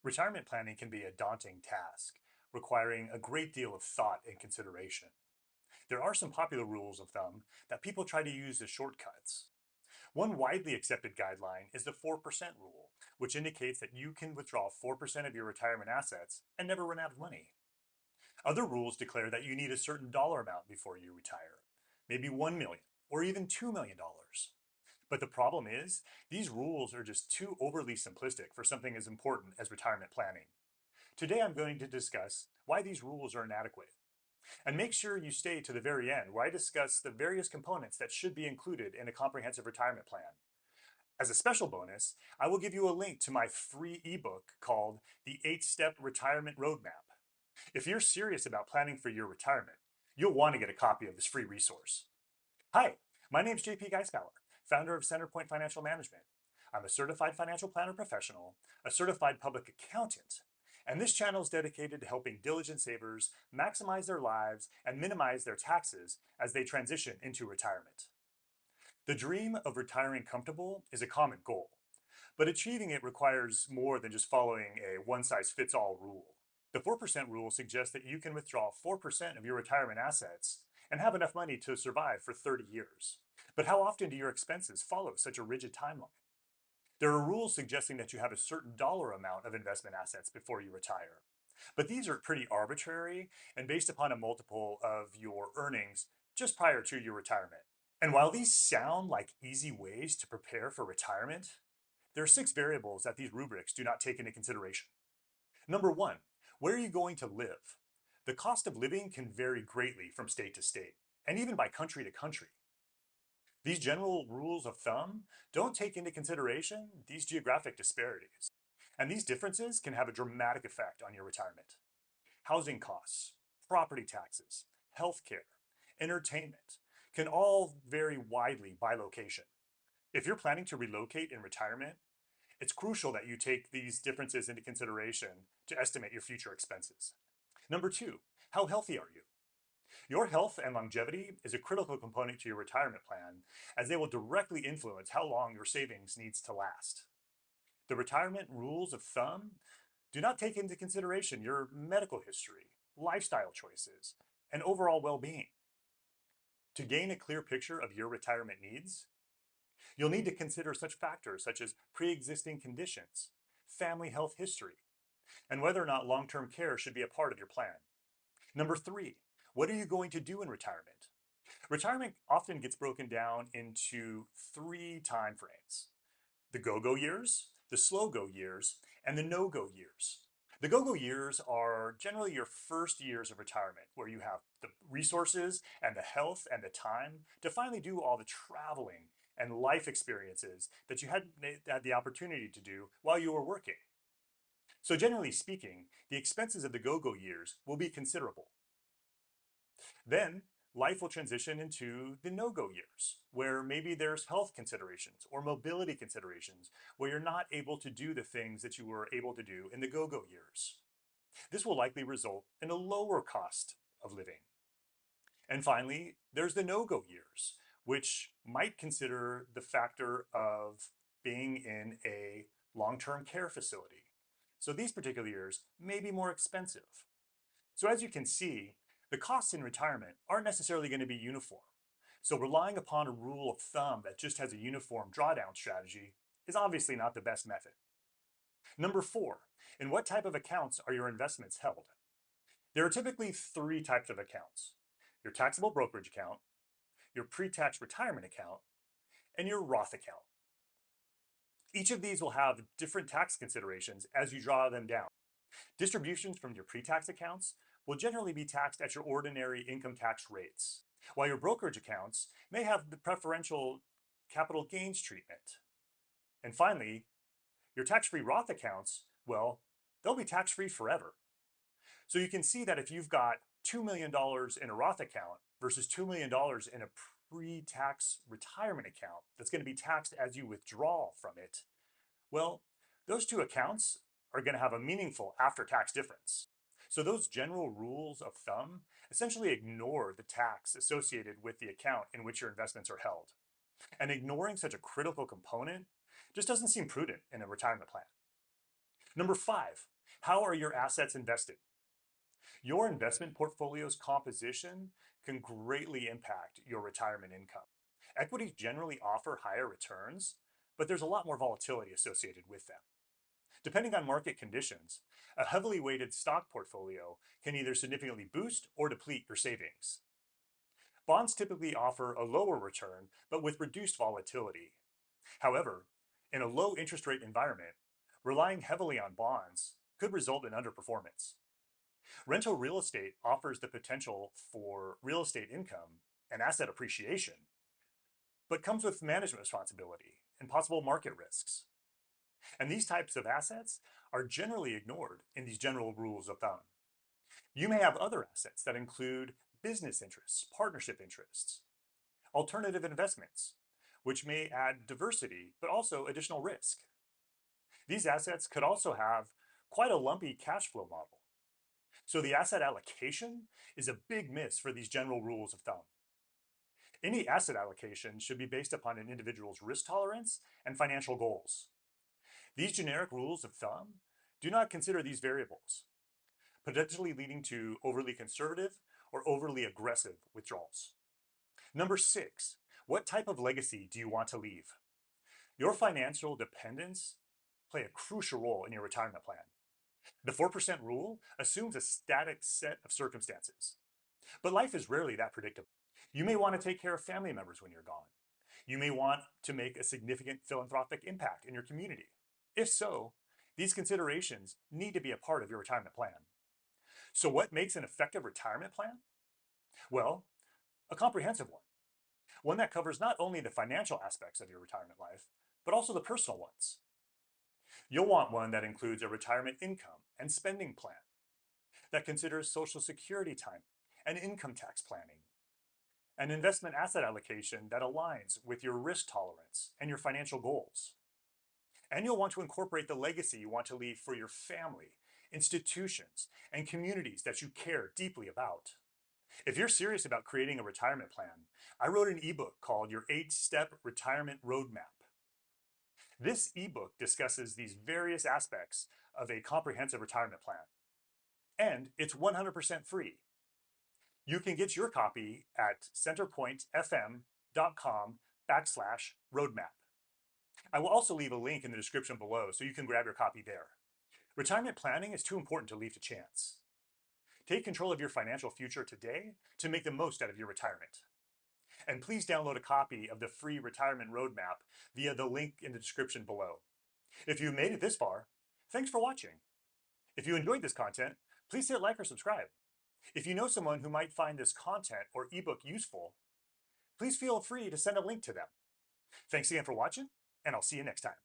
Retirement planning can be a daunting task, requiring a great deal of thought and consideration. There are some popular rules of thumb that people try to use as shortcuts. One widely accepted guideline is the 4% rule, which indicates that you can withdraw 4% of your retirement assets and never run out of money. Other rules declare that you need a certain dollar amount before you retire, maybe 1 million or even $2 million. But the problem is, these rules are just too overly simplistic for something as important as retirement planning. Today I'm going to discuss why these rules are inadequate. And make sure you stay to the very end where I discuss the various components that should be included in a comprehensive retirement plan. As a special bonus, I will give you a link to my free ebook called The 8-Step Retirement Roadmap. If you're serious about planning for your retirement, you'll want to get a copy of this free resource. Hi, my name is JP Geisbauer, founder of Centerpoint Financial Management. I'm a certified financial planner professional, a certified public accountant, and this channel is dedicated to helping diligent savers maximize their lives and minimize their taxes as they transition into retirement. The dream of retiring comfortable is a common goal, but achieving it requires more than just following a one-size-fits-all rule. The 4% rule suggests that you can withdraw 4% of your retirement assets and have enough money to survive for 30 years. But how often do your expenses follow such a rigid timeline? There are rules suggesting that you have a certain dollar amount of investment assets before you retire. But these are pretty arbitrary and based upon a multiple of your earnings just prior to your retirement. And while these sound like easy ways to prepare for retirement, there are 6 variables that these rubrics do not take into consideration. Number 1, where are you going to live? The cost of living can vary greatly from state to state, and even by country to country. These general rules of thumb don't take into consideration these geographic disparities. And these differences can have a dramatic effect on your retirement. Housing costs, property taxes, healthcare, entertainment can all vary widely by location. If you're planning to relocate in retirement, it's crucial that you take these differences into consideration to estimate your future expenses. Number 2, how healthy are you? Your health and longevity is a critical component to your retirement plan, as they will directly influence how long your savings needs to last. The retirement rules of thumb do not take into consideration your medical history, lifestyle choices, and overall well-being. To gain a clear picture of your retirement needs, you'll need to consider such factors such as pre-existing conditions, family health history, and whether or not long-term care should be a part of your plan. Number 3, what are you going to do in retirement? Retirement often gets broken down into 3 time frames: the go-go years, the slow-go years, and the no-go years. The go-go years are generally your first years of retirement, where you have the resources and the health and the time to finally do all the traveling and life experiences that you hadn't had the opportunity to do while you were working. So generally speaking, the expenses of the go-go years will be considerable. Then life will transition into the no-go years, where maybe there's health considerations or mobility considerations, where you're not able to do the things that you were able to do in the go-go years. This will likely result in a lower cost of living. And finally, there's the no-go years, which might consider the factor of being in a long-term care facility. So these particular years may be more expensive. So as you can see, the costs in retirement aren't necessarily going to be uniform. So relying upon a rule of thumb that just has a uniform drawdown strategy is obviously not the best method. Number 4, in what type of accounts are your investments held? There are typically 3 types of accounts: your taxable brokerage account, your pre-tax retirement account, and your Roth account. Each of these will have different tax considerations as you draw them down. Distributions from your pre-tax accounts will generally be taxed at your ordinary income tax rates, while your brokerage accounts may have the preferential capital gains treatment. And finally, your tax-free Roth accounts, well, they'll be tax-free forever. So you can see that if you've got $2 million in a Roth account versus $2 million in a pre-tax retirement account that's going to be taxed as you withdraw from it, well, those 2 accounts are going to have a meaningful after-tax difference. So those general rules of thumb essentially ignore the tax associated with the account in which your investments are held. And ignoring such a critical component just doesn't seem prudent in a retirement plan. Number 5, how are your assets invested? Your investment portfolio's composition can greatly impact your retirement income. Equities generally offer higher returns, but there's a lot more volatility associated with them. Depending on market conditions, a heavily weighted stock portfolio can either significantly boost or deplete your savings. Bonds typically offer a lower return, but with reduced volatility. However, in a low interest rate environment, relying heavily on bonds could result in underperformance. Rental real estate offers the potential for real estate income and asset appreciation, but comes with management responsibility and possible market risks. And these types of assets are generally ignored in these general rules of thumb. You may have other assets that include business interests, partnership interests, alternative investments, which may add diversity, but also additional risk. These assets could also have quite a lumpy cash flow model. So the asset allocation is a big miss for these general rules of thumb. Any asset allocation should be based upon an individual's risk tolerance and financial goals. These generic rules of thumb do not consider these variables, potentially leading to overly conservative or overly aggressive withdrawals. Number 6, what type of legacy do you want to leave? Your financial dependents play a crucial role in your retirement plan. The 4% rule assumes a static set of circumstances, but life is rarely that predictable. You may want to take care of family members when you're gone. You may want to make a significant philanthropic impact in your community. If so, these considerations need to be a part of your retirement plan. So what makes an effective retirement plan? Well, a comprehensive one that covers not only the financial aspects of your retirement life, but also the personal ones. You'll want one that includes a retirement income and spending plan, that considers Social Security time and income tax planning, an investment asset allocation that aligns with your risk tolerance and your financial goals. And you'll want to incorporate the legacy you want to leave for your family, institutions, and communities that you care deeply about. If you're serious about creating a retirement plan, I wrote an ebook called Your 8-Step Retirement Roadmap. This ebook discusses these various aspects of a comprehensive retirement plan, and it's 100% free. You can get your copy at centerpointfm.com/roadmap. I will also leave a link in the description below so you can grab your copy there. Retirement planning is too important to leave to chance. Take control of your financial future today to make the most out of your retirement. And please download a copy of the free retirement roadmap via the link in the description below. If you made it this far, thanks for watching. If you enjoyed this content, please hit like or subscribe. If you know someone who might find this content or ebook useful, please feel free to send a link to them. Thanks again for watching, and I'll see you next time.